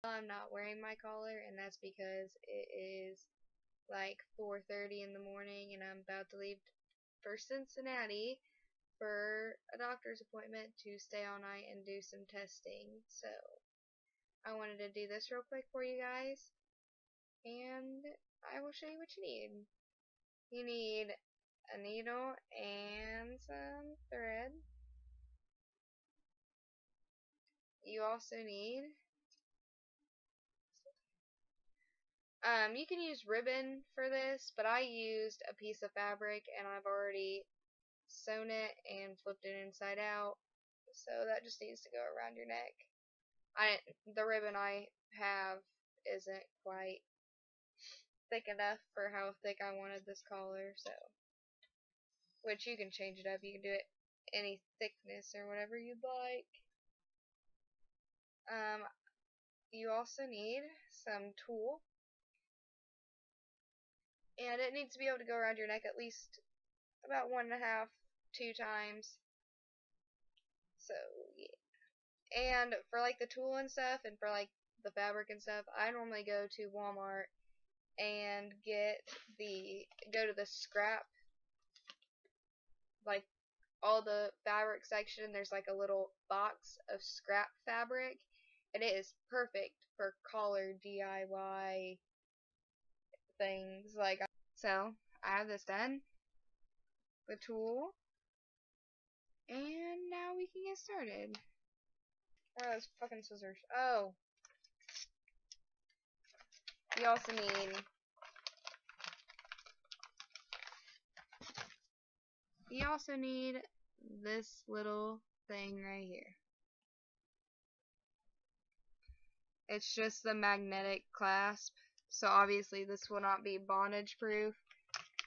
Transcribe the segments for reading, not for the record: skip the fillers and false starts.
I'm not wearing my collar, and that's because it is like 4:30 in the morning and I'm about to leave for Cincinnati for a doctor's appointment to stay all night and do some testing. So I wanted to do this real quick for you guys, and I will show you what you need. You need a needle and some thread. You also need you can use ribbon for this, but I used a piece of fabric and I've already sewn it and flipped it inside out, so that just needs to go around your neck. The ribbon I have isn't quite thick enough for how thick I wanted this collar, so, which you can change it up. You can do it any thickness or whatever you'd like. You also need some tulle, and it needs to be able to go around your neck at least about 1.5, 2 times. So yeah. And for like the tulle and stuff, and for like the fabric and stuff, I normally go to Walmart and go to the scrap, like all the fabric section. There's like a little box of scrap fabric, and it is perfect for collar DIY things. So I have this done, the tulle, and now we can get started. Where are those fucking scissors? Oh, you also need this little thing right here. It's just the magnetic clasp, so obviously this will not be bondage proof.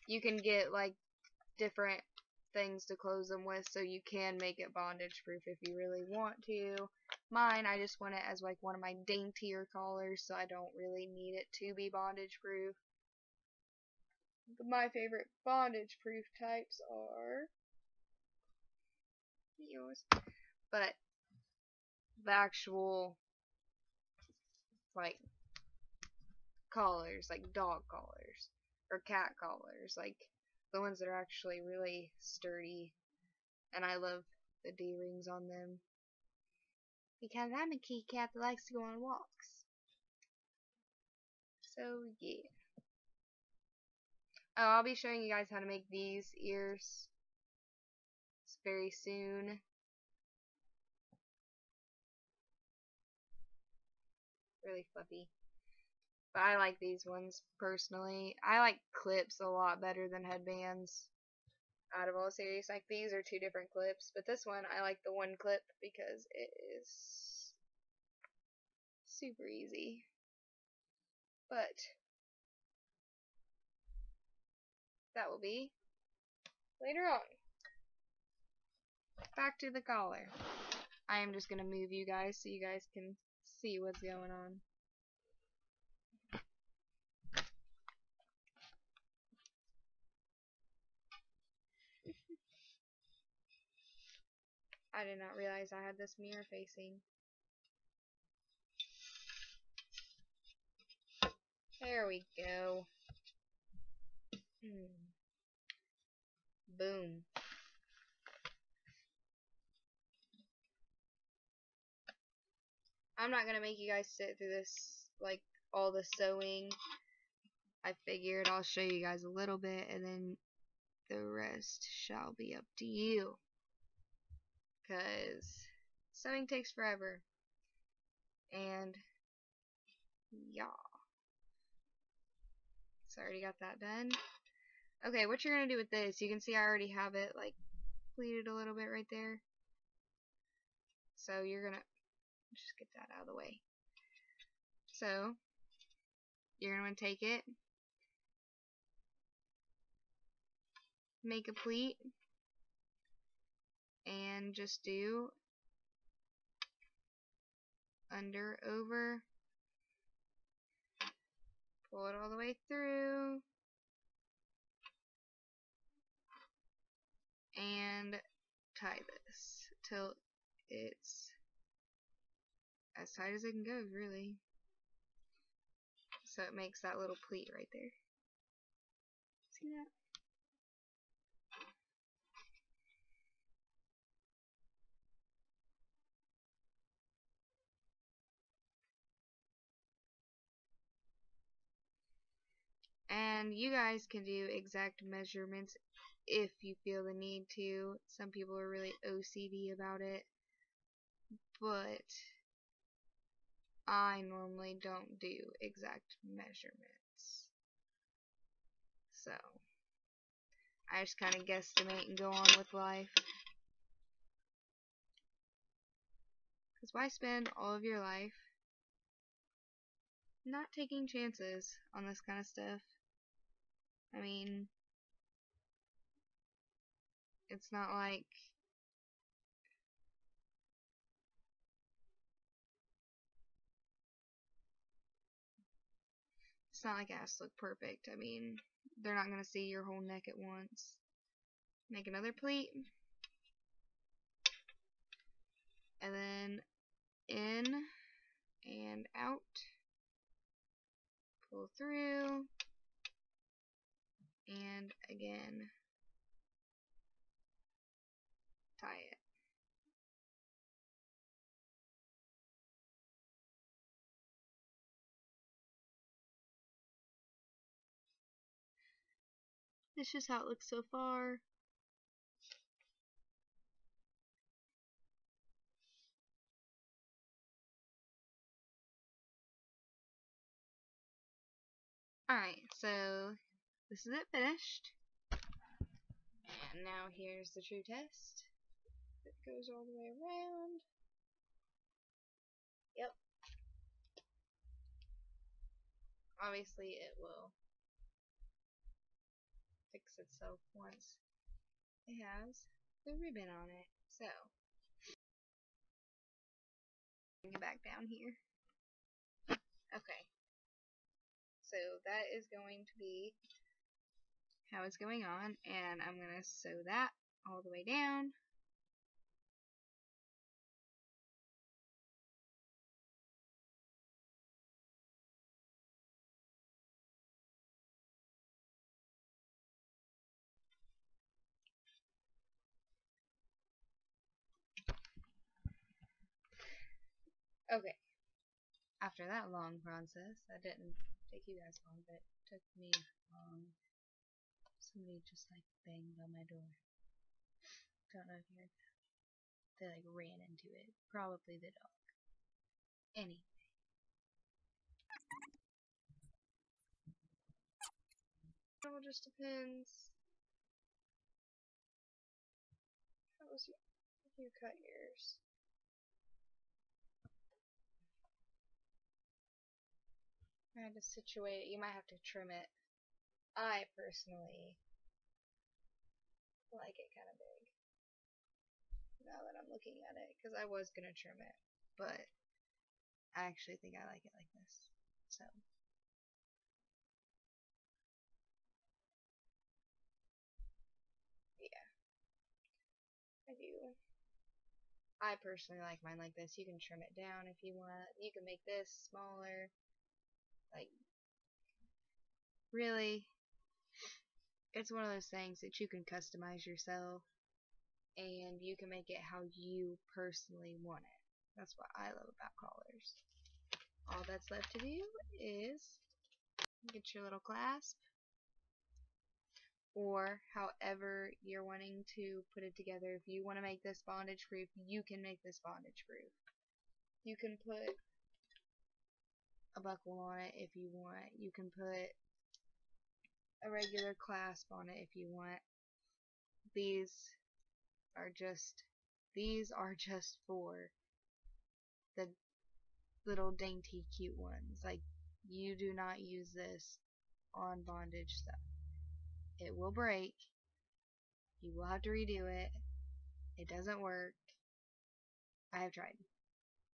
You can get like different things to close them with, so you can make it bondage proof if you really want to. Mine, I just want it as like one of my daintier collars, so I don't really need it to be bondage proof. My favorite bondage proof types are yours, but the actual like collars, like dog collars or cat collars, like the ones that are actually really sturdy, and I love the D-rings on them because I'm a kitty cat that likes to go on walks. So yeah. Oh, I'll be showing you guys how to make these ears very soon. Really fluffy. But I like these ones personally. I like clips a lot better than headbands. Out of all the series, like these are 2 different clips, but this one I like the one clip because it is super easy. But that will be later on. Back to the collar. I am just gonna move you guys so you guys can see what's going on. I did not realize I had this mirror facing. There we go. Boom. I'm not gonna make you guys sit through this, like, all the sewing. I figured I'll show you guys a little bit, and then the rest shall be up to you. Because sewing takes forever. And, yeah. So I already got that done. Okay, what you're going to do with this, you can see I already have it, like, pleated a little bit right there. So you're going to just get that out of the way. So, you're going to take it, make a pleat, and just do under, over, pull it all the way through, and tie this till it's as tight as it can go, really. So it makes that little pleat right there. See that? And you guys can do exact measurements if you feel the need to. Some people are really OCD about it, but I normally don't do exact measurements. So I just kind of guesstimate and go on with life. Because why spend all of your life not taking chances on this kind of stuff? I mean, it's not like it has to look perfect. I mean, they're not going to see your whole neck at once. Make another pleat. And then in and out. Pull through. And again, tie it. This is how it looks so far. Alright, so this is it finished. And now here's the true test. It goes all the way around. Yep. Obviously it will fix itself once it has the ribbon on it. So, bring it back down here. Okay. So that is going to be how it's going on, and I'm going to sew that all the way down. Okay. After that long process, that didn't take you guys long, but it took me long. Somebody just like banged on my door. Don't know if you heard that. They like ran into it. Probably the dog. Anyway. It all just depends. How was you cut yours? I had to situate it. You might have to trim it. I personally like it kind of big. Now that I'm looking at it, because I was gonna trim it, but I actually think I like it like this. So. Yeah. I do. I personally like mine like this. You can trim it down if you want. You can make this smaller. Like, really, it's one of those things that you can customize yourself, and you can make it how you personally want it. That's what I love about collars. All that's left to do is get your little clasp, or however you're wanting to put it together. If you want to make this bondage proof, you can make this bondage proof. You can put a buckle on it if you want. You can put a regular clasp on it if you want. These are just for the little dainty cute ones. Like, you do not use this on bondage stuff. It will break. You will have to redo it. It doesn't work. I have tried.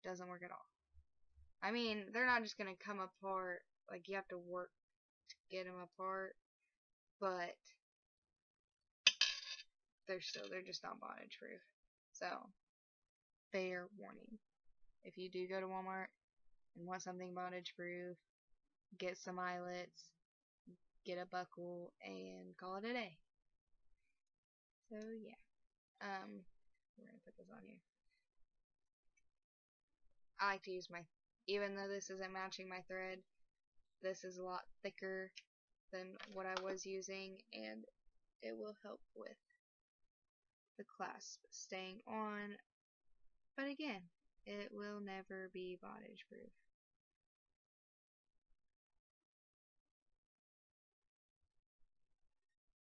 It doesn't work at all. I mean, they're not just gonna come apart. Like, you have to work to get them apart, but they're just not bondage proof. So, fair warning. If you do go to Walmart and want something bondage proof, get some eyelets, get a buckle, and call it a day. So yeah, we're gonna put this on here. I like to use even though this isn't matching my thread, this is a lot thicker than what I was using, and it will help with the clasp staying on, but again, it will never be bondage proof.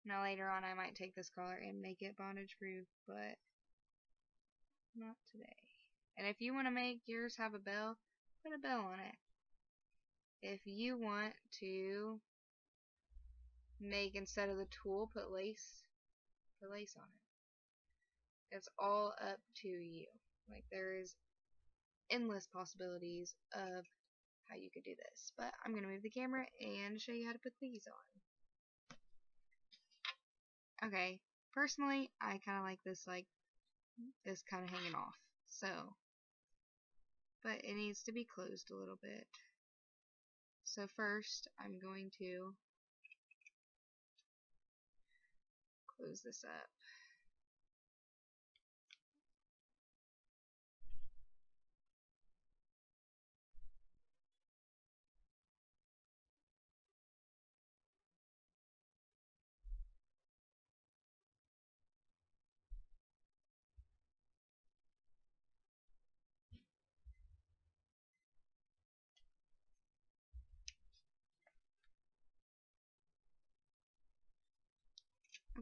Now later on I might take this collar and make it bondage proof, but not today. And if you want to make yours have a bell, put a bell on it. If you want to make, instead of the tool, put lace on it. It's all up to you. Like, there is endless possibilities of how you could do this. But I'm going to move the camera and show you how to put these on. Okay, personally, I kind of like this kind of hanging off. So, but it needs to be closed a little bit. So first, I'm going to close this up.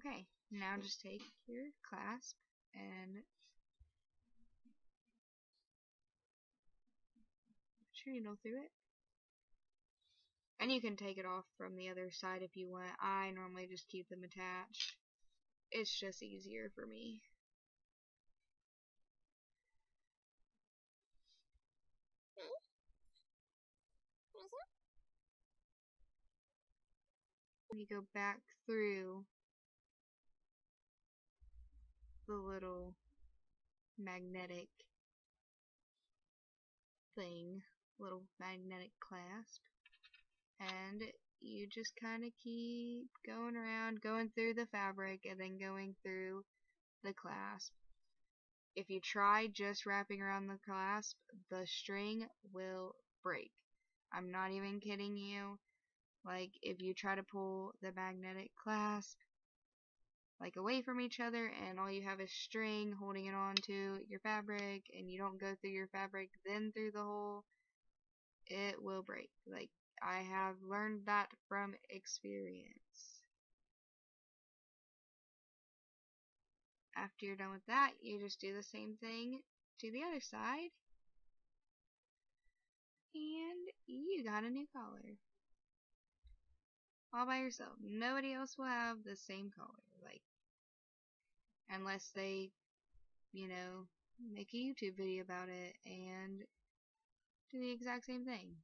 Okay, now just take your clasp and put your needle through it. And you can take it off from the other side if you want. I normally just keep them attached. It's just easier for me. You go back through the little magnetic thing, little magnetic clasp, and you just kind of keep going around, going through the fabric and then going through the clasp. If you try just wrapping around the clasp, the string will break. I'm not even kidding you. Like, if you try to pull the magnetic clasp like away from each other and all you have is string holding it on to your fabric and you don't go through your fabric then through the hole, it will break. Like, I have learned that from experience. After you're done with that, you just do the same thing to the other side and you got a new collar. All by yourself. Nobody else will have the same collar. Like, unless they, you know, make a YouTube video about it and do the exact same thing.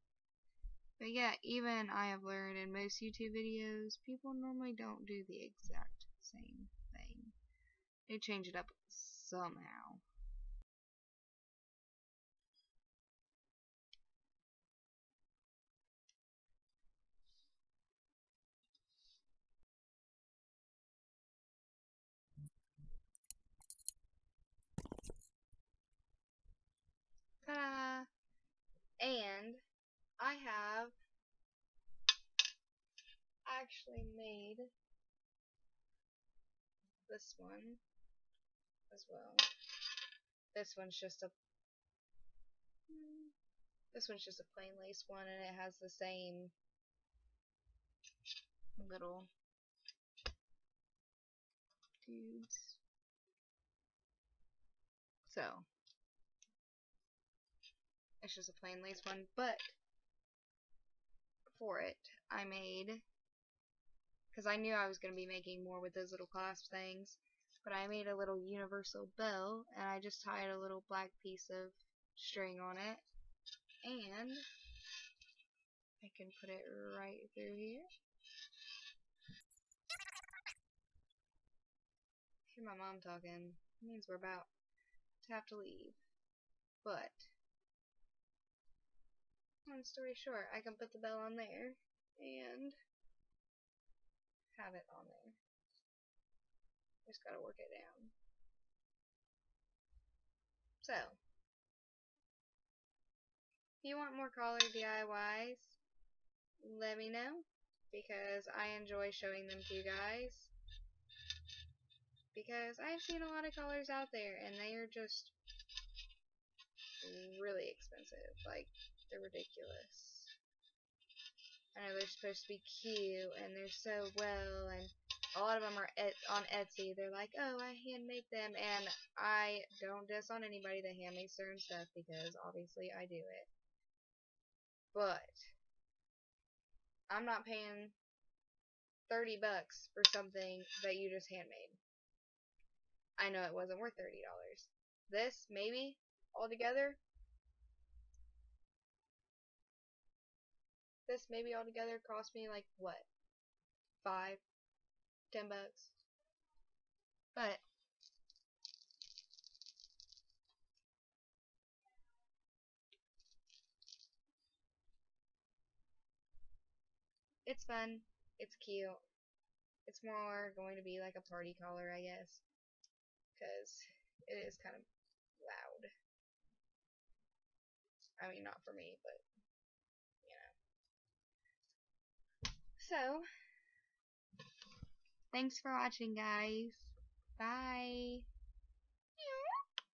But yeah, even I have learned in most YouTube videos, people normally don't do the exact same thing. They change it up somehow. Ta-da! And I have actually made this one as well. This one's just a plain lace one, and it has the same little tubes. So it's just a plain lace one, but for it I made, because I knew I was going to be making more with those little clasp things, but I made a little universal bell and I just tied a little black piece of string on it, and I can put it right through here. Hear my mom talking. It means we're about to have to leave. But long story short, I can put the bell on there and have it on there. Just gotta work it down. So, if you want more collar DIYs, let me know, because I enjoy showing them to you guys. Because I've seen a lot of colors out there, and they are just really expensive. Like, they're ridiculous. I know they're supposed to be cute, and they're so well, and a lot of them are on Etsy. They're like, oh, I handmade them, and I don't diss on anybody that handmade certain stuff, because obviously I do it. But I'm not paying $30 for something that you just handmade. I know it wasn't worth $30. This, maybe, altogether, cost me like, what, $5, $10? But it's fun. It's cute. It's more going to be like a party collar, I guess, because it is kind of loud. I mean, not for me, but, you know. So, thanks for watching, guys. Bye.